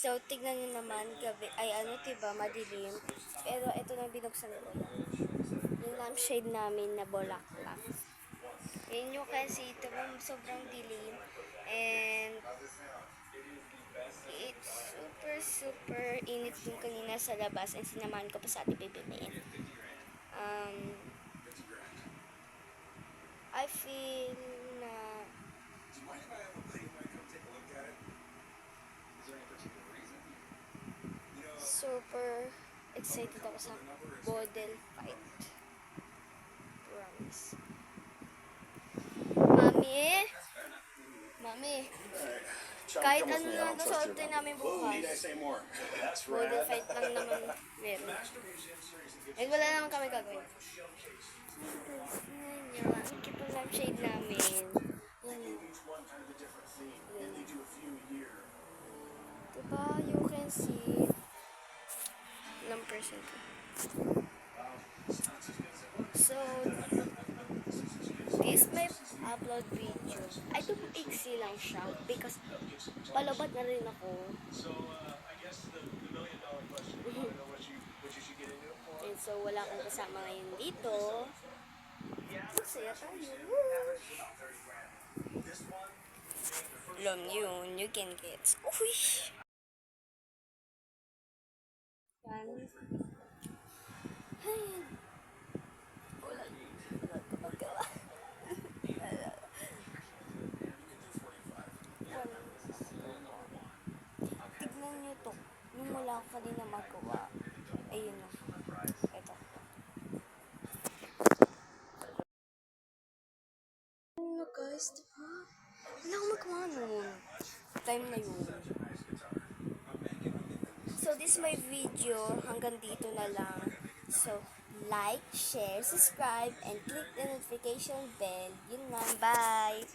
So, tignan nyo naman, gabi, ay ano, diba, madilim. Pero ito na binuksan ko. Yung lampshade namin na bulaklak. Yan nyo kasi, diba, sobrang dilim. And, it's super init din kanina sa labas. And sinamahan ko pa sa ating bibiliin. I feel na super excited ako sa model fight. Promise. Mami, kahit ano lang suotin namin bukas, model fight lang naman meron. And wala naman kami gagawin. Ang cute ng lampshade namin. Diba, you can see ilang percent. So, this may upload video. I do iksi lang siya because palabat na rin ako. And so, wala akong kasama ngayon dito. Masaya tayo. Alam yun, you can get. Uy! Yan. Ayan. Wala ka magawa. Tignan nyo to. Nung wala ko kanina magawa. Ayun o. Ito. Ano guys, diba? Wala akong magawa nun. Time na yun. So, this is my video. Hanggang dito na lang. So, like, share, subscribe, and click the notification bell. Yun lang. Bye!